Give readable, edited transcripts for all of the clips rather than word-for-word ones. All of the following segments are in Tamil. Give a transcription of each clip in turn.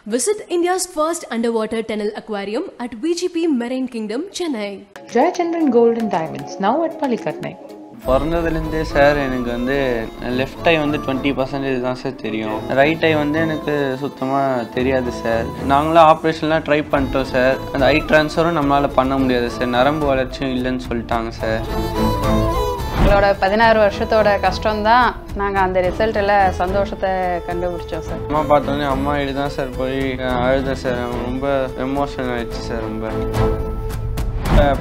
Visit India's first underwater tunnel aquarium at VGP Marine Kingdom, Chennai. Jayachandran Gold and Diamonds, now at Palikatnai. பிறந்ததுலேருந்தே சார் எனக்கு வந்து லெஃப்ட் ஐ வந்து 20% தான் சார் தெரியும். ரைட் ஐ வந்து எனக்கு சுத்தமாக தெரியாது சார். நாங்களும் ஆப்ரேஷன்லாம் ட்ரை பண்ணிட்டோம் சார். அந்த ஐ ட்ரான்ஸ்ஃபரும் நம்மளால் பண்ண முடியாது சார். நரம்பு வளர்ச்சியும் இல்லைன்னு சொல்லிட்டாங்க சார். எங்களோட 16 வருஷத்தோட கஷ்டம்தான் நாங்கள் அந்த ரிசல்ட்டில் சந்தோஷத்தை கண்டுபிடிச்சோம் சார். அம்மா பார்த்தோன்னே அம்மா வீடு தான் சார் போய் அழுதேன் சார். ரொம்ப எமோஷனல் ஆகிடுச்சு சார். ரொம்ப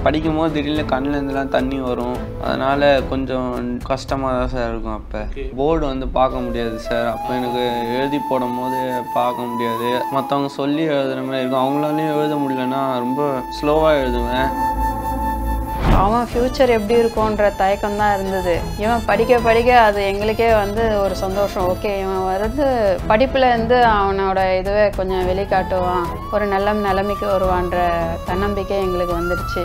படிக்கும் போது திடீர்னு கண்ணிலேருந்துலாம் தண்ணி வரும். அதனால் கொஞ்சம் கஷ்டமாக தான் சார் இருக்கும். அப்போ போர்டு வந்து பார்க்க முடியாது சார். அப்போ எனக்கு எழுதி போடும் போது பார்க்க முடியாது. மற்றவங்க சொல்லி எழுதுகிற மாதிரி இருக்கும். அவங்களாலையும் எழுத முடியலன்னா ரொம்ப ஸ்லோவாக எழுதுவேன். அவன் ஃப்யூச்சர் எப்படி இருக்கும்ன்ற தயக்கம் தான் இருந்தது. இவன் படிக்க படிக்க அது எங்களுக்கே வந்து ஒரு சந்தோஷம். ஓகே, இவன் வந்து படிப்பில் இருந்து அவனோட இதுவே கொஞ்சம் வெளிக்காட்டுவான், ஒரு நல்ல நிலைமைக்கு வருவான்ற தன்னம்பிக்கை எங்களுக்கு வந்துடுச்சு.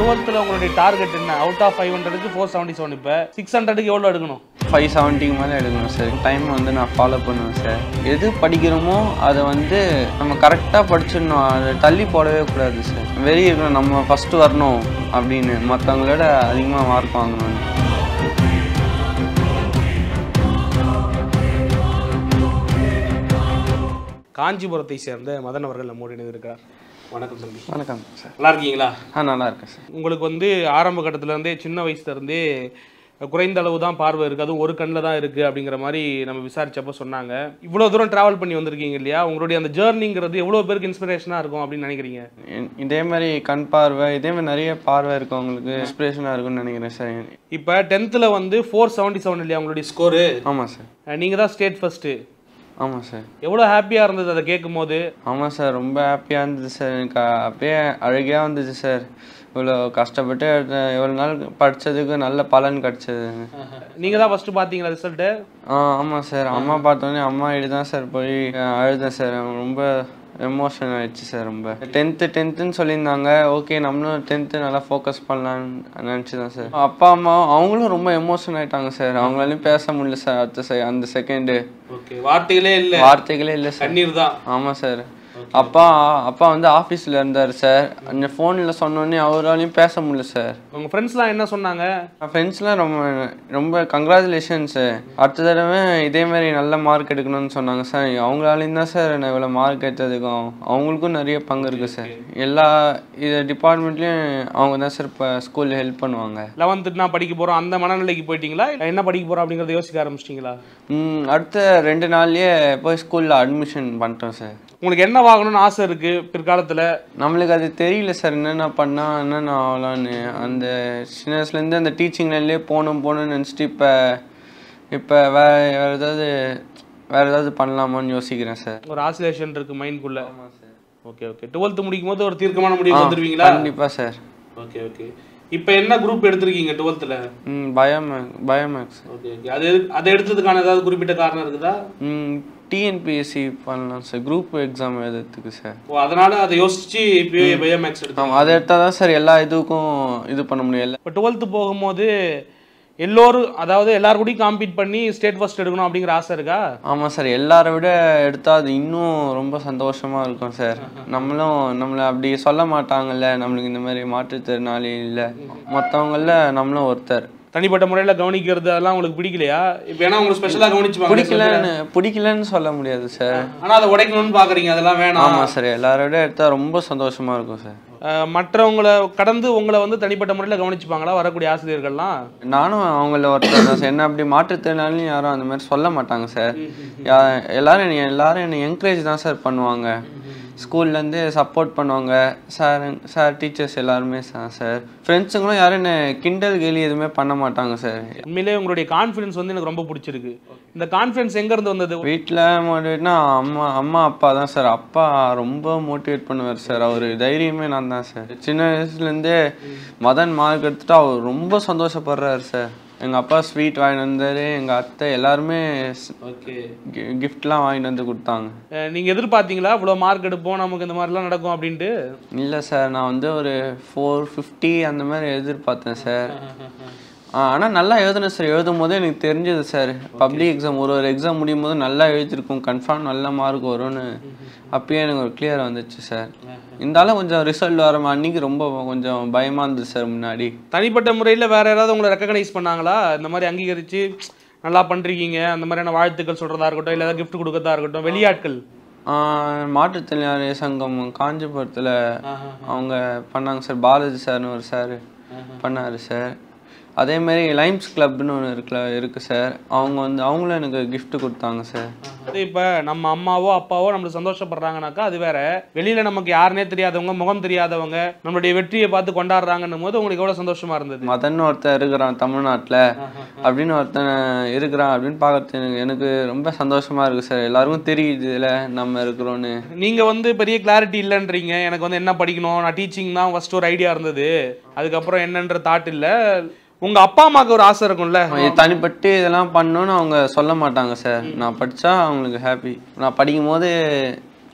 12th உங்களுடைய டார்கெட் என்ன? அவுட் ஆஃப் 500க்கு 477. இப்போ 600க்கு எவ்வளோ எடுக்கணும்? 570க்கு மேலே எடுக்கணும் சார். டைம் வந்து நான் ஃபாலோ பண்ணுவேன் சார். எது படிக்கிறோமோ அதை வந்து நம்ம கரெக்டாக படிச்சிடணும். அதை தள்ளி போடவே கூடாது சார். வெறி இருக்கணும், நம்ம ஃபஸ்ட்டு வரணும் அப்படின்னு, மற்றவங்களோட அதிகமாக மார்க் வாங்கணும். காஞ்சிபுரத்தை சேர்ந்த மதன் அவர்கள் நம்மோடு இணைந்திருக்கிறார். வணக்கம் தம்பி. வணக்கம் சார். நல்லா இருக்கீங்களா? நல்லா இருக்கேன் சார். உங்களுக்கு வந்து ஆரம்ப கட்டத்துலேருந்தே சின்ன வயசுலேருந்தே குறைந்த அளவு தான் பார்வை இருக்குது, அதுவும் ஒரு கண்ணில் தான் இருக்குது அப்படிங்கிற மாதிரி நம்ம விசாரிச்சப்போ சொன்னாங்க. இவ்வளோ தூரம் ட்ராவல் பண்ணி வந்திருக்கீங்க இல்லையா? உங்களுடைய அந்த ஜேர்னிங்கிறது எவ்வளோ பேருக்கு இன்ஸ்பிரேஷனாக இருக்கும் அப்படின்னு நினைக்கிறீங்க? இதே மாதிரி கண் பார்வை, இதே மாதிரி நிறைய பார்வை இருக்கவங்களுக்கு இன்ஸ்பிரேஷனாக இருக்கும்னு நினைக்கிறேன் சார். இப்போ 10th வந்து 477 இல்லையா உங்களுடைய ஸ்கோரு? ஆமாம் சார். நீங்கள் தான் ஸ்டேட் ஃபஸ்ட்டு. ஆமாம் சார். எவ்வளோ ஹாப்பியாக இருந்தது அதை கேட்கும் போது? ஆமாம் சார், ரொம்ப ஹாப்பியாக இருந்தது சார். எனக்கு அப்படியே அழகாக வந்துச்சு சார். இவ்வளோ கஷ்டப்பட்டு எவ்வளோ நாள் படித்ததுக்கு நல்ல பலன் கிடச்சிது. நீங்கள் தான் ஃபஸ்ட்டு பார்த்தீங்களா ரிசல்ட்டு? ஆமாம் சார். அம்மா பார்த்தோன்னே அம்மா வீடு தான் சார் போய் அழுதேன் சார். ரொம்ப எமோஷன் ஆகிடுச்சு சார். ரொம்ப 10th சொல்லியிருந்தாங்க. ஓகே, நம்மளும் 10th நல்லா ஃபோக்கஸ் பண்ணலான்னு நினச்சி தான் சார். அப்பா அம்மா அவங்களும் ரொம்ப எமோஷன் ஆகிட்டாங்க சார். அவங்களாலையும் பேச முடியல சார். அந்த செகண்டு வார்த்தைகளே இல்லை சார். கண்ணீர் தான். ஆமாம் சார். அப்பா வந்து ஆஃபீஸில் இருந்தார் சார். அந்த ஃபோனில் சொன்னோன்னே அவராலையும் பேச முடியல சார். உங்கள் ஃப்ரெண்ட்ஸ்லாம் என்ன சொன்னாங்க? ஃப்ரெண்ட்ஸ்லாம் ரொம்ப கங்க்ராச்சுலேஷன் சார். அடுத்த தடவை இதேமாதிரி நல்ல மார்க் எடுக்கணும்னு சொன்னாங்க சார். அவங்களாலையும் தான் சார் நான் இவ்வளோ மார்க் எடுத்ததுக்கும் அவங்களுக்கும் நிறைய பங்கு இருக்குது சார். எல்லா இது டிபார்ட்மெண்ட்லேயும் அவங்க தான் சார் இப்போ ஸ்கூலில் ஹெல்ப் பண்ணுவாங்க. 11th நான் படிக்க போகிறோம் அந்த மனநிலைக்கு போயிட்டீங்களா? என்ன படிக்க போகிறோம் அப்படிங்கிறத யோசிக்க ஆரம்பிச்சிட்டிங்களா? அடுத்த 2 நாள்லேயே போய் ஸ்கூலில் அட்மிஷன் பண்ணிட்டோம் சார். உங்களுக்கு என்ன வாங்கணும்னு ஆசை இருக்குது பிற்காலத்தில்? நம்மளுக்கு அது தெரியல சார், என்னென்ன பண்ணால் என்னென்ன ஆகலான்னு. அந்த சின்ன வயசுலேருந்து அந்த டீச்சிங் லைன்லேயே போகணும்னு நினச்சிட்டு இப்போ வேறு ஏதாவது பண்ணலாமான்னு யோசிக்கிறேன் சார். ஒரு ஆசிலேஷன் இருக்குது மைண்ட்குள்ளே. ஆமாம் சார். ஓகே. 12th முடிக்கும் போது ஒரு தீர்க்கமான முடிவு வந்துடுவீங்களா? கண்டிப்பாக சார். ஓகே. இப்போ என்ன குரூப் எடுத்திருக்கீங்க 12th? பயோமேக்ஸ். ஓகே. அதை எடுத்ததுக்கான ஏதாவது குறிப்பிட்ட காரணம் இருக்குதா? டிஎன்பிஎஸ்சி பண்ணலாம் சார், குரூப் எக்ஸாம் எழுதுறதுக்கு சார். அதனால அதை யோசிச்சு இப்போயே பயோமேக்ஸ் எடுத்தோம். அதை எடுத்தால் தான் சார் எல்லா இதுக்கும் இது பண்ண முடியல. இப்போ 12th போகும்போது எல்லாரும் கூடயும் காம்பீட் பண்ணி ஸ்டேட் ஃபர்ஸ்ட் எடுக்கணும் அப்படிங்கிற ஆசை இருக்கா? ஆமாம் சார். எல்லாரை விட எடுத்தால் அது இன்னும் ரொம்ப சந்தோஷமாக இருக்கும் சார். நம்மளை அப்படி சொல்ல மாட்டாங்கல்ல, நம்மளுக்கு இந்த மாதிரி மாற்றுத்திறனாளி இல்லை, மற்றவங்கள நம்மளும் ஒருத்தர். தனிப்பட்ட முறையில் கவனிக்கிறது அதெல்லாம் உங்களுக்கு பிடிக்கலையா? இப்போ ஏன்னா உங்களுக்கு ஸ்பெஷலாக கவனிச்சு பிடிக்கலன்னு சொல்ல முடியாது சார். ஆனால் அதை உடைக்கணும்னு பார்க்குறீங்க, அதெல்லாம் வேணாம். ஆமாம் சார். எல்லாரோட எடுத்தால் ரொம்ப சந்தோஷமாக இருக்கும் சார். மற்றவங்களை கடந்து உங்களை வந்து தனிப்பட்ட முறையில் கவனிச்சுப்பாங்களா வரக்கூடிய ஆசிரியர்கள்லாம்? நானும் அவங்கள ஒருத்தர் தான் சார். என்ன அப்படி மாற்றுத்திறனாலும் யாரும் அந்த மாதிரி சொல்ல மாட்டாங்க சார். எல்லாரும் என்னை என்கரேஜ் தான் சார் பண்ணுவாங்க. ஸ்கூல்லேருந்து சப்போர்ட் பண்ணுவாங்க சார் டீச்சர்ஸ் எல்லாருமே சார். ஃப்ரெண்ட்ஸுங்களும் யாரும் என்ன கிண்டல் கேலி எதுவுமே பண்ண மாட்டாங்க சார். உண்மையிலே உங்களுடைய கான்ஃபிடன்ஸ் வந்து எனக்கு ரொம்ப பிடிச்சிருக்கு. இந்த கான்ஃபிடன்ஸ் எங்கேருந்து வந்தது? வீட்டில் மோட்டிவேட்னா அம்மா அப்பா தான் சார். அப்பா ரொம்ப மோட்டிவேட் பண்ணுவார் சார். அவர் தைரியமே நான் தான் சார். சின்ன வயசுலேருந்தே மதன் மார்க் எடுத்துகிட்டு அவர் ரொம்ப சந்தோஷப்படுறாரு சார். எங்கள் அப்பா ஸ்வீட் வாங்கிட்டு வந்தார். எங்கள் அத்தை எல்லாருமே கிஃப்ட்லாம் வாங்கிட்டு வந்து கொடுத்தாங்க. நீங்கள் எதிர்பார்த்தீங்களா இவ்வளோ மார்க் எடுப்போம் நமக்கு இந்த மாதிரிலாம் நடக்கும் அப்படின்ட்டு? இல்லை சார். நான் வந்து ஒரு 450 அந்த மாதிரி எதிர்பார்த்தேன் சார். ஆனால் நல்லா எழுதுனேன் சார். எழுதும் போது எனக்கு தெரிஞ்சது சார், பப்ளிக் எக்ஸாம் ஒரு எக்ஸாம் முடியும் போது நல்லா எழுதிருக்கும், கன்ஃபார்ம் நல்ல மார்க் வரும்னு அப்பயே எனக்கு ஒரு கிளியர் வந்துச்சு சார். இருந்தாலும் கொஞ்சம் ரிசல்ட் வர அன்னைக்கு ரொம்ப கொஞ்சம் பயமாக இருந்தது சார். முன்னாடி தனிப்பட்ட முறையில் வேறு யாராவது உங்களை ரெக்கக்னைஸ் பண்ணாங்களா, இந்த மாதிரி அங்கீகரித்து நல்லா பண்ணுறீங்க அந்த மாதிரியான வாழ்த்துக்கள் சொல்கிறதா இருக்கட்டும், இல்லை ஏதாவது கிஃப்ட் கொடுக்கறதா இருக்கட்டும், வெளியாட்கள்? மாற்றுத்திறனாளி சங்கம் காஞ்சிபுரத்தில் அவங்க பண்ணாங்க சார். பாலாஜி சார்னு ஒரு சார் பண்ணார் சார். அதேமாரி லைம்ஸ் கிளப்னு ஒன்று இருக்குது சார். அவங்களும் எனக்கு கிஃப்ட் கொடுத்தாங்க சார். அது இப்போ நம்ம அம்மாவோ அப்பாவோ நம்மளுக்கு சந்தோஷப்படுறாங்கனாக்கா அது வேற. வெளியில் நமக்கு யாருனே தெரியாதவங்க, முகம் தெரியாதவங்க நம்மளுடைய வெற்றியை பார்த்து கொண்டாடுறாங்கன்னும் போது உங்களுக்கு எவ்வளோ சந்தோஷமா இருந்தது? மதன் ஒருத்தன் இருக்கிறான் தமிழ்நாட்டில் அப்படின்னு ஒருத்தன் இருக்கிறான் அப்படின்னு பார்க்கறது எனக்கு ரொம்ப சந்தோஷமா இருக்குது சார். எல்லாருக்கும் தெரியுது இதில் நம்ம இருக்கிறோன்னு. நீங்கள் பெரிய கிளாரிட்டி இல்லைன்றீங்க. எனக்கு என்ன படிக்கணும், நான் டீச்சிங் தான் ஃபர்ஸ்ட் ஒரு ஐடியா இருந்தது, அதுக்கப்புறம் என்னன்ற தாட் இல்லை. உங்க அப்பா அம்மாவுக்கு ஒரு ஆசை இருக்கும்ல, தனிப்பட்டு இதெல்லாம் பண்ணணும்னு அவங்க சொல்ல மாட்டாங்க சார். நான் படித்தா அவங்களுக்கு ஹாப்பி. நான் படிக்கும் போது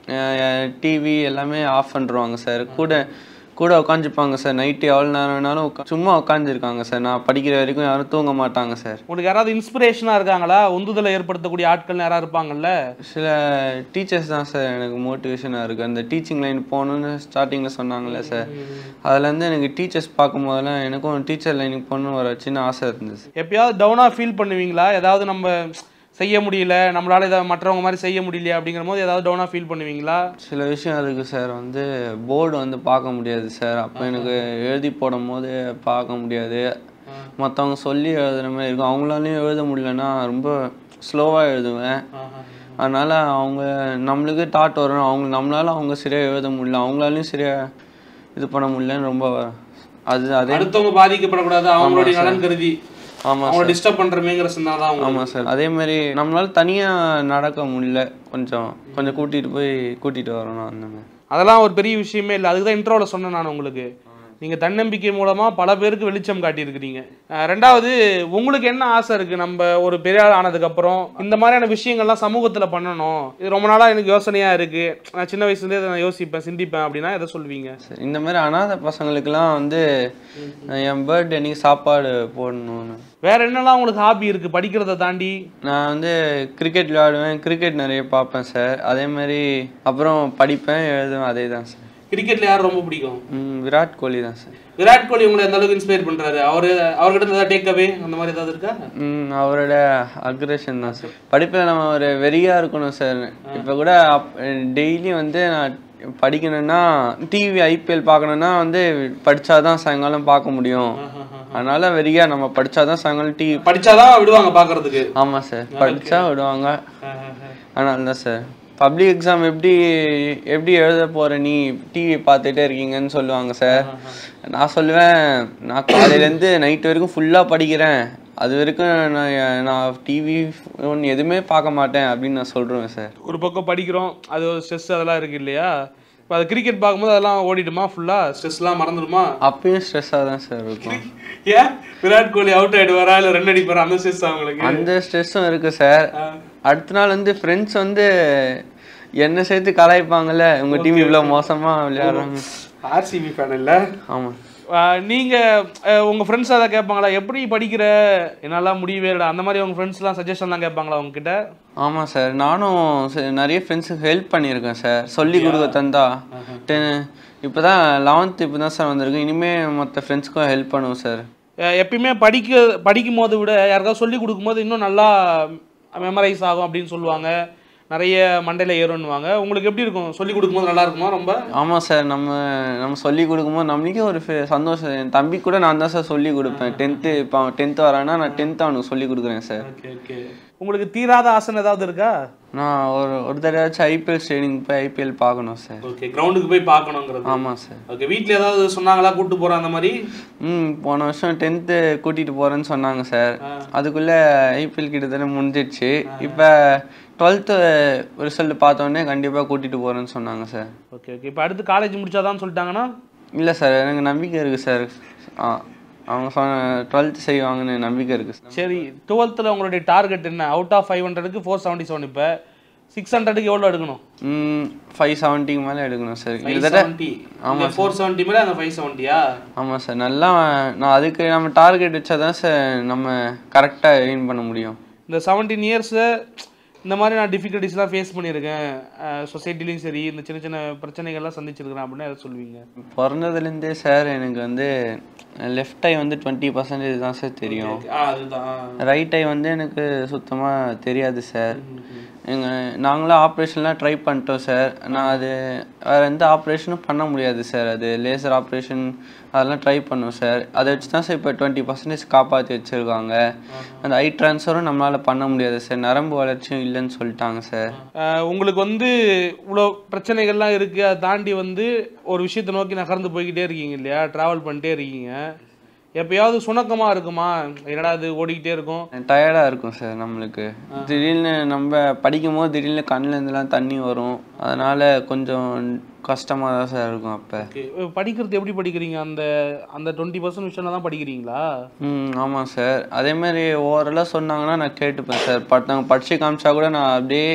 டிவி எல்லாமே ஆஃப் பண்ணிடுவாங்க சார். கூட உட்காந்துப்பாங்க சார். நைட்டு எவ்வளோ நேரம் வேணாலும் சும்மா உட்காந்துருக்காங்க சார். நான் படிக்கிற வரைக்கும் யாரும் தூங்க மாட்டாங்க சார். உங்களுக்கு யாராவது இன்ஸ்பிரேஷனாக இருக்காங்களா, உந்துதலை ஏற்படுத்தக்கூடிய ஆட்கள் யாராவது இருப்பாங்கல்ல? சில டீச்சர்ஸ் தான் சார் எனக்கு மோட்டிவேஷனாக இருக்குது. அந்த டீச்சிங் லைன் போகணுன்னு ஸ்டார்டிங்கில் சொன்னாங்கல்ல சார், அதுலேருந்து எனக்கு டீச்சர்ஸ் பார்க்கும் போதெல்லாம் எனக்கும் டீச்சர் லைனுக்கு போகணுன்னு ஒரு சின்ன ஆசை இருந்துச்சு. எப்பயாவது டவுனாக ஃபீல் பண்ணுவீங்களா? ஏதாவது நம்ம செய்ய முடியல, நம்மளால ஏதாவது மற்றவங்க மாதிரி செய்ய முடியல அப்படிங்கிற போது ஏதாவது டவுனாக ஃபீல் பண்ணுவீங்களா? சில விஷயம் இருக்குது சார். போர்டு பார்க்க முடியாது சார். அப்போ எனக்கு எழுதி போடும் போது பார்க்க முடியாது. மற்றவங்க சொல்லி எழுதுகிற மாதிரி இருக்கும். அவங்களாலையும் எழுத முடியலன்னா ரொம்ப ஸ்லோவாக எழுதுவேன். அதனால் நம்மளுக்கு தாட் வரும், நம்மளால அவங்க சரியாக எழுத முடியல, அவங்களாலையும் சரியாக இது பண்ண முடியலன்னு ரொம்ப அதே அடுத்தவங்க பாதிக்கப்படக்கூடாது அவங்களுடைய நலன் கருதி. ஆமாம், அவங்கள டிஸ்டர்ப் பண்ணுறமேங்கிற சிந்தனை தான். ஆமாம் சார். அதே மாதிரி நம்மளால தனியாக நடக்க முடியல, கொஞ்சம் கூட்டிகிட்டு வரணும் அந்த மாதிரி. அதெல்லாம் ஒரு பெரிய விஷயமே இல்லை. அதுக்கு தான் இன்ட்ரோவில் சொன்னேன் நான் உங்களுக்கு. நீங்கள் தன்னம்பிக்கை மூலமாக பல பேருக்கு வெளிச்சம் காட்டியிருக்கிறீங்க. ரெண்டாவது, உங்களுக்கு என்ன ஆசை இருக்குது? நம்ம ஒரு பெரிய ஆள் ஆனதுக்கப்புறம் இந்த மாதிரியான விஷயங்கள்லாம் சமூகத்தில் பண்ணணும், இது ரொம்ப நாளாக எனக்கு யோசனையாக இருக்குது, நான் சின்ன வயசுலேருந்தே அதை நான் யோசிப்பேன் சிந்திப்பேன் அப்படின்னா எதை சொல்லுவீங்க? சார், இந்த மாதிரி அனாதை பசங்களுக்கெல்லாம் என் பர்த்டே அன்னைக்கு சாப்பாடு போடணும்னு. வேறு என்னெல்லாம் உங்களுக்கு ஹாபி இருக்குது படிக்கிறத தாண்டி? நான் கிரிக்கெட் விளையாடுவேன், கிரிக்கெட் நிறைய பார்ப்பேன் சார். அதே மாதிரி அப்புறம் படிப்பேன், எழுதுவேன். அதே தான் சார். கிரிக்கெட்ல யார் ரொம்ப பிடிக்கும்? விராட் கோலி தான் சார். விராட் கோலி உங்களை எந்த அளவுக்கு இன்ஸ்பயர் பண்றாரு? அவர்கிட்ட ஏதாவது டேக் அவே அந்த மாதிரி ஏதாவது இருக்கா? அவரோட அக்ரஷன் தான் சார். படிப்பில் நம்ம ஒரு வெறியா இருக்கணும் சார். இப்போ கூட டெய்லி நான் படிக்கணும்னா டிவி ஐபிஎல் பார்க்கணுன்னா படிச்சாதான் சாயங்காலம் பார்க்க முடியும். அதனால வெறியா நம்ம படிச்சாதான் சாயங்காலம் டிவி படிச்சாதான் விடுவாங்க பார்க்கறதுக்கு. ஆமாம் சார், படிச்சா விடுவாங்க. அதனால தான் சார். பப்ளிக் எக்ஸாம் எப்படி எழுத போகிற நீ டிவி பார்த்துட்டே இருக்கீங்கன்னு சொல்லுவாங்க சார். நான் சொல்லுவேன், நான் காலையிலேருந்து நைட்டு வரைக்கும் ஃபுல்லாக படிக்கிறேன், அது வரைக்கும் நான் டிவி ஒன்று எதுவுமே பார்க்க மாட்டேன் அப்படின்னு நான் சொல்கிறேன் சார். ஒரு பக்கம் படிக்கிறோம், அது ஒரு ஸ்ட்ரெஸ் அதெல்லாம் இருக்குது இல்லையா? இப்போ அது கிரிக்கெட் பார்க்கும்போது அதெல்லாம் ஓடிடுமா, ஃபுல்லாக ஸ்ட்ரெஸ்லாம் மறந்துடுமா? அப்பயும் ஸ்ட்ரெஸ்ஸாக தான் சார் இருக்கும். ஏன் விராட் கோலி அவுட் ஆகிடுவாரா இல்லை ரன் அடிப்பாரா, அந்த ஸ்ட்ரெஸ் அவங்களுக்கு? அந்த ஸ்ட்ரெஸ்ஸும் இருக்குது சார். அடுத்த நாள் ஃப்ரெண்ட்ஸ் என்ன சேர்த்து கலாய்ப்பாங்கல்ல, உங்கள் டீம் இவ்வளோ மோசமாக விளையாடுறாங்க. ஆர்சிபி ஃபேன் இல்லை? ஆமாம். நீங்கள் உங்கள் ஃப்ரெண்ட்ஸ் அதை கேட்பாங்களா, எப்படி படிக்கிற, என்னெல்லாம் முடியவே இல்லை அந்த மாதிரி உங்கள் ஃப்ரெண்ட்ஸ்லாம் சஜஷன்லாம் கேட்பாங்களா உங்ககிட்ட? ஆமாம் சார், நானும் நிறைய ஃப்ரெண்ட்ஸுக்கு ஹெல்ப் பண்ணியிருக்கேன் சார். சொல்லி கொடுக்க தந்தா இப்போ தான் 11th இப்போ தான் சார் வந்திருக்கு. இனிமேல் மற்ற ஃப்ரெண்ட்ஸுக்கும் ஹெல்ப் பண்ணுவோம் சார். எப்பயுமே படிக்கும் போது விட யாருக்காவது சொல்லி கொடுக்கும்போது இன்னும் நல்லா மெமரைஸ் ஆகும் அப்படின்னு சொல்லுவாங்க, நிறைய மண்டையில் ஏறும்னுவாங்க. உங்களுக்கு எப்படி இருக்கும் சொல்லி கொடுக்கும்போது? நல்லா இருக்குமா ரொம்ப? ஆமாம் சார், நம்ம சொல்லி கொடுக்கும்போது நம்மளுக்கே ஒரு சந்தோஷம். என் தம்பி கூட நான் தான் சார் சொல்லி கொடுப்பேன். 10th இப்போ அவன் 10th வரான்னா நான் 10th அவனுக்கு சொல்லி கொடுக்குறேன் சார். உங்களுக்கு தீராத ஆசை ஏதாவது இருக்கா? நான் ஒரு தடவையாச்சும் ஐபிஎல் ஸ்டேடியம் போய் ஐபிஎல் பார்க்கணும் சார். ஓகே, கிரவுண்டுக்கு போய் பார்க்கணுங்கிறது. ஆமாம் சார். ஓகே, வீட்டில் ஏதாவது சொன்னாங்களா கூப்பிட்டு போகிறோம் அந்த மாதிரி? போன வருஷம் 10th கூட்டிகிட்டு போகிறேன்னு சொன்னாங்க சார். அதுக்குள்ளே ஐபிஎல் கிட்டத்தட்ட முடிஞ்சிடுச்சு. இப்போ 12th ரிசல்ட் பார்த்தோன்னே கண்டிப்பாக கூட்டிகிட்டு போகிறேன்னு சொன்னாங்க சார். Okay okay. இப்போ அடுத்து காலேஜ் முடிச்சாதான்னு சொல்லிட்டாங்கன்னா? இல்லை சார், எனக்கு நம்பிக்கை இருக்குது சார். அவங்க 12th செய்வாங்கன்னு நம்பிக்கை இருக்குது. சரி, 12th உங்களுடைய டார்கெட் என்ன? அவுட் ஆஃப் 500க்கு 477. இப்போ 600க்கு எவ்வளோ எடுக்கணும்? 570 மேலே எடுக்கணும் சார். கிட்டத்தட்ட ஆமாம் 470 மேலே அந்த 570யா? ஆமாம் சார். நல்லா நான் அதுக்கு நம்ம டார்கெட் வச்சா தான் சார் நம்ம கரெக்டாக எய்ம் பண்ண முடியும். இந்த 17 இயர்ஸில் இந்த மாதிரி நான் டிஃபிகல்ட்டிஸ்லாம் ஃபேஸ் பண்ணியிருக்கேன், சொசைட்டிலையும் சரி இந்த சின்ன சின்ன பிரச்சனைகள்லாம் சந்திச்சிருக்கிறேன் அப்படின்னா எதை சொல்லுவீங்க? பிறந்ததுலேருந்தே சார் எனக்கு வந்து லெஃப்ட் ஐ வந்து 20% தான் சார் தெரியும். அதுதான். ரைட் ஐ வந்து எனக்கு சுத்தமாக தெரியாது சார். நாங்களாம் ஆப்ரேஷன்லாம் ட்ரை பண்ணிட்டோம் சார். நான் அது வேறு எந்த ஆப்ரேஷனும் பண்ண முடியாது சார். அது லேசர் ஆப்ரேஷன் அதெல்லாம் ட்ரை பண்ணோம் சார். அதை வச்சு தான் சார் இப்போ 20% காப்பாற்றி வச்சுருக்காங்க. அந்த ஐ ட்ரான்ஸ்ஃபரும் நம்மளால் பண்ண முடியாது சார், நரம்பு வளர்ச்சியும் இல்லைன்னு சொல்லிட்டாங்க சார். உங்களுக்கு வந்து இவ்வளோ பிரச்சனைகள்லாம் இருக்குது, அதை தாண்டி வந்து ஒரு விஷயத்தை நோக்கி நகர்ந்து போய்கிட்டே இருக்கீங்க இல்லையா, ட்ராவல் பண்ணிட்டே இருக்கீங்க. எப்பயாவது சுணக்கமாக இருக்குமா? என்னடா அது ஓடிக்கிட்டே இருக்கும், டயர்டாக இருக்கும் சார் நம்மளுக்கு. திடீர்னு நம்ம படிக்கும் போது திடீர்னு கண்ணிலேருந்துலாம் தண்ணி வரும், அதனால் கொஞ்சம் கஷ்டமாக தான் சார் இருக்கும். அப்போ படிக்கிறது எப்படி படிக்கிறீங்க? அந்த அந்த 20% விஷயம் தான் படிக்கிறீங்களா? ஆமாம் சார். அதேமாதிரி ஓவராலாக சொன்னாங்கன்னா நான் கேட்டுப்பேன் சார். நாங்கள் படித்து காமிச்சா கூட நான் அப்படியே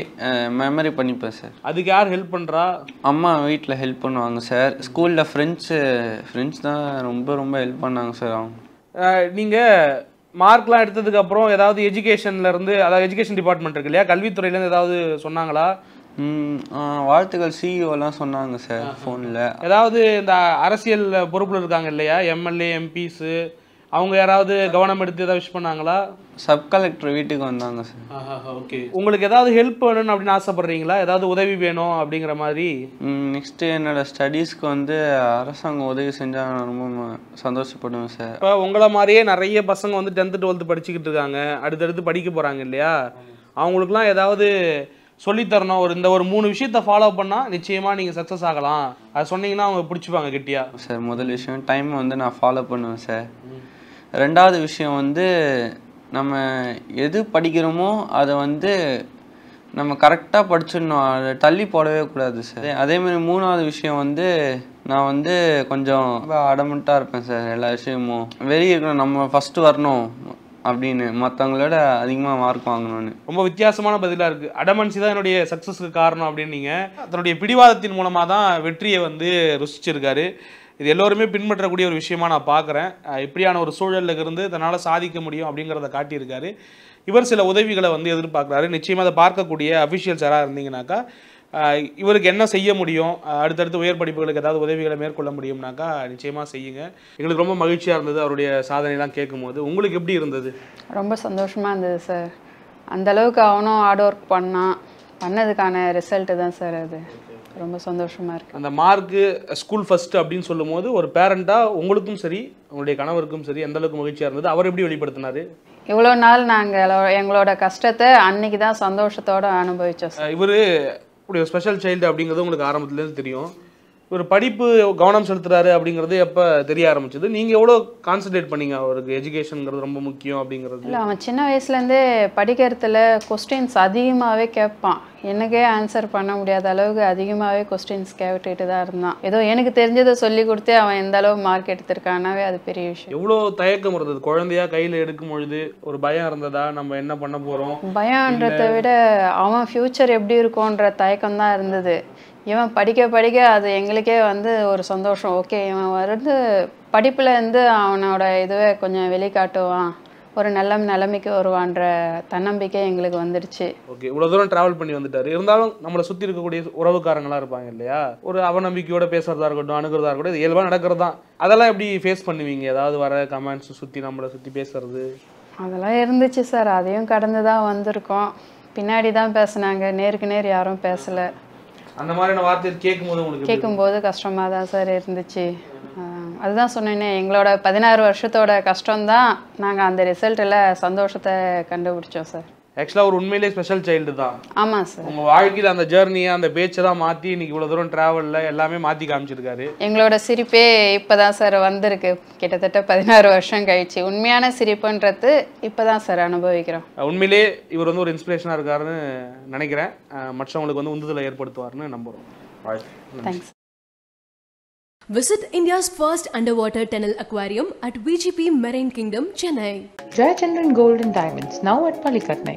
மெமரி பண்ணிப்பேன் சார். அதுக்கு யார் ஹெல்ப் பண்ணுறா? அம்மா வீட்டில் ஹெல்ப் பண்ணுவாங்க சார். ஸ்கூலில் ஃப்ரெண்ட்ஸ் தான் ரொம்ப ரொம்ப ஹெல்ப் பண்ணாங்க சார். அவங்க நீங்கள் மார்க்லாம் எடுத்ததுக்கப்புறம் ஏதாவது எஜுகேஷன்லேருந்து, அதாவது எஜுகேஷன் டிபார்ட்மெண்ட் இருக்கு இல்லையா, கல்வித்துறையிலேருந்து ஏதாவது சொன்னாங்களா? வாழ்த்துக்கள் சிஇஓலாம் சொன்னாங்க சார் ஃபோனில். ஏதாவது இந்த அரசியல் பொறுப்பில் இருக்காங்க இல்லையா, எம்எல்ஏ எம்பிஸு, அவங்க யாராவது கவனம் எடுத்து ஏதாவது விஷ் பண்ணாங்களா? சப் கலெக்டர் வீட்டுக்கு வந்தாங்க சார். ஓகே. உங்களுக்கு ஏதாவது ஹெல்ப் வேணும்னு அப்படின்னு ஆசைப்படுறீங்களா? ஏதாவது உதவி வேணும் அப்படிங்கிற மாதிரி? நெக்ஸ்ட்டு என்னோடய ஸ்டடீஸ்க்கு வந்து அரசாங்கம் உதவி செஞ்சால் நான் ரொம்ப சந்தோஷப்படுவேன் சார். இப்போ உங்களை மாதிரியே நிறைய பசங்க வந்து 10th 12th படிச்சுக்கிட்டு இருக்காங்க, அடுத்தடுத்து படிக்க போகிறாங்க இல்லையா, அவங்களுக்குலாம் ஏதாவது சொல்லித்தரணும். இந்த ஒரு 3 விஷயத்த ஃபாலோ பண்ணால் நிச்சயமாக நீங்கள் சக்ஸஸ் ஆகலாம், அது சொன்னீங்கன்னா அவங்க பிடிச்சிப்பாங்க கெட்டியா சார். முதல் விஷயம் டைம் வந்து நான் ஃபாலோ பண்ணுவேன் சார். ரெண்டாவது விஷயம் வந்து நம்ம எது படிக்கிறோமோ அதை வந்து நம்ம கரெக்டாக படிச்சிடணும், அதை தள்ளி போடவே கூடாது சார். அதேமாதிரி மூணாவது விஷயம் வந்து நான் வந்து கொஞ்சம் அடமெண்ட்டாக இருப்பேன் சார். எல்லா விஷயமும் வெறி இருக்கணும், நம்ம ஃபஸ்ட்டு வரணும் அப்படின்னு, மற்றவங்களோட அதிகமாக மார்க் வாங்கணும்னு. ரொம்ப வித்தியாசமான பதிலாக இருக்குது. அடமன்சி தான் என்னுடைய சக்ஸஸுக்கு காரணம் அப்படின்னு நீங்கள் அதனுடைய பிடிவாதத்தின் மூலமாக தான் வெற்றியை வந்து ருசிச்சிருக்காரு. இது எல்லோருமே பின்பற்றக்கூடிய ஒரு விஷயமா நான் பார்க்குறேன். இப்படியான ஒரு சூழலில் இருந்து தன்னால் சாதிக்க முடியும் அப்படிங்கிறத காட்டியிருக்காரு. இவர் சில உதவிகளை வந்து எதிர்பார்க்குறாரு. நிச்சயமாக அதை பார்க்கக்கூடிய அஃபிஷியல்ஸ் யாராக இருந்தீங்கன்னாக்கா இவருக்கு என்ன செய்ய முடியும், அடுத்தடுத்து உயர் படிப்புகளுக்கு ஏதாவது உதவிகளை மேற்கொள்ள முடியும்னாக்கா நிச்சயமாக செய்யுங்க. எங்களுக்கு ரொம்ப மகிழ்ச்சியாக இருந்தது அவருடைய சாதனைலாம் கேட்கும்போது. உங்களுக்கு எப்படி இருந்தது? ரொம்ப சந்தோஷமாக இருந்தது சார். அந்தளவுக்கு அவனும் ஹார்ட் ஒர்க் பண்ணதுக்கான ரிசல்ட்டு தான் சார் அது. ரொம்ப சந்தோஷமாக இருக்குது. அந்த மார்க்கு ஸ்கூல் ஃபஸ்ட்டு அப்படின்னு சொல்லும் போது ஒரு பேரண்ட்டாக உங்களுக்கும் சரி உங்களுடைய கணவருக்கும் சரி எந்த அளவுக்கு மகிழ்ச்சியாக இருந்தது? அவர் எப்படி வெளிப்படுத்தினார்? இவ்வளோ நாள் நாங்கள் எங்களோட கஷ்டத்தை அன்னைக்கு தான் சந்தோஷத்தோடு அனுபவித்தோம் சார். இவர் இப்படி ஒரு ஸ்பெஷல் சைல்டு அப்படிங்கிறது உங்களுக்கு ஆரம்பத்துலேருந்து தெரியும். ஒரு படிப்பு கவனம் செலுத்துறாரு அப்படிங்கிறது எப்போ தெரிய ஆரம்பிச்சது? நீங்கள் எவ்வளோ கான்சன்ட்ரேட் பண்ணீங்க அவருக்கு எஜுகேஷனுங்கிறது ரொம்ப முக்கியம் அப்படிங்கிறது? இல்லை, அவன் சின்ன வயசுலேருந்தே படிக்கிறதுல கொஸ்டின்ஸ் அதிகமாகவே கேட்பான். எனக்கே ஆன்சர் பண்ண முடியாத அளவுக்கு அதிகமாகவே கொஸ்டின்ஸ் கேட்டுட்டு தான் இருந்தான். ஏதோ எனக்கு தெரிஞ்சதை சொல்லி கொடுத்து அவன் எந்த அளவு மார்க் எடுத்திருக்கானாவே அது பெரிய விஷயம். எவ்வளோ தயக்கம் இருந்தது குழந்தையா கையில் எடுக்கும் பொழுது? ஒரு பயம் இருந்ததா, நம்ம என்ன பண்ண போகிறோம்? பயம்ன்றதை விட அவன் ஃப்யூச்சர் எப்படி இருக்கும்ன்ற தயக்கம் தான் இருந்தது. இவன் படிக்க அது எங்களுக்கே வந்து ஒரு சந்தோஷம். ஓகே, இவன் வந்து படிப்பில் இருந்து அவனோட இதுவே கொஞ்சம் வெளிக்காட்டுவான், ஒரு நல்ல நிலைமைக்கு வருவான்ற தன்னம்பிக்கை எங்களுக்கு வந்துடுச்சு. ஓகே, இவ்வளோ தூரம் ட்ராவல் பண்ணி வந்துட்டாரு. இருந்தாலும் நம்மளை சுற்றி இருக்கக்கூடிய உறவுக்காரங்களாம் இருப்பாங்க இல்லையா, ஒரு அவநம்பிக்கையோட பேசுறதா இருக்கட்டும், அணுகிறதா இருக்கட்டும், இது இயல்பாக நடக்கிறது தான். அதெல்லாம் எப்படி ஃபேஸ் பண்ணுவீங்க? ஏதாவது வர கமெண்ட்ஸ் நம்மளை சுற்றி பேசுறது அதெல்லாம் இருந்துச்சு சார். அதையும் கடந்து தான் வந்திருக்கோம். பின்னாடி தான் பேசுனாங்க, நேருக்கு நேர் யாரும் பேசலை. அந்த மாதிரியான வார்த்தை கேட்கும்போது கஷ்டமாக தான் சார் இருந்துச்சு. அதுதான் சொன்னேன்னே, எங்களோட 16 வருஷத்தோட கஷ்டம்தான் நாங்கள் அந்த ரிசல்ட்டில் சந்தோஷத்தை கண்டுபிடிச்சோம் சார். ஆக்சுவலாக ஒரு உண்மையிலே ஸ்பெஷல் சைல்டு தான். ஆமாம் சார். உங்கள் வாழ்க்கையில் அந்த ஜேர்னியை, அந்த பேச்சை தான் மாற்றி இன்னைக்கு இவ்வளோ தூரம் ட்ராவலில் எல்லாமே மாற்றி காமிச்சிருக்காரு. எங்களோட சிரிப்பே இப்போ தான் சார் வந்திருக்கு, கிட்டத்தட்ட 16 வருஷம் கழிச்சு. உண்மையான சிரிப்புன்றது இப்போ தான் சார் அனுபவிக்கிறோம். உண்மையிலே இவர் வந்து ஒரு இன்ஸ்பிரேஷனாக இருக்காருன்னு நினைக்கிறேன். மற்றவங்களுக்கு வந்து உந்துதலை ஏற்படுத்துவார்னு நம்புகிறோம். Thanks. Visit India's first underwater tunnel aquarium at VGP Marine Kingdom, Chennai. Jayachandran Gold and Diamonds, now at Palikatnai.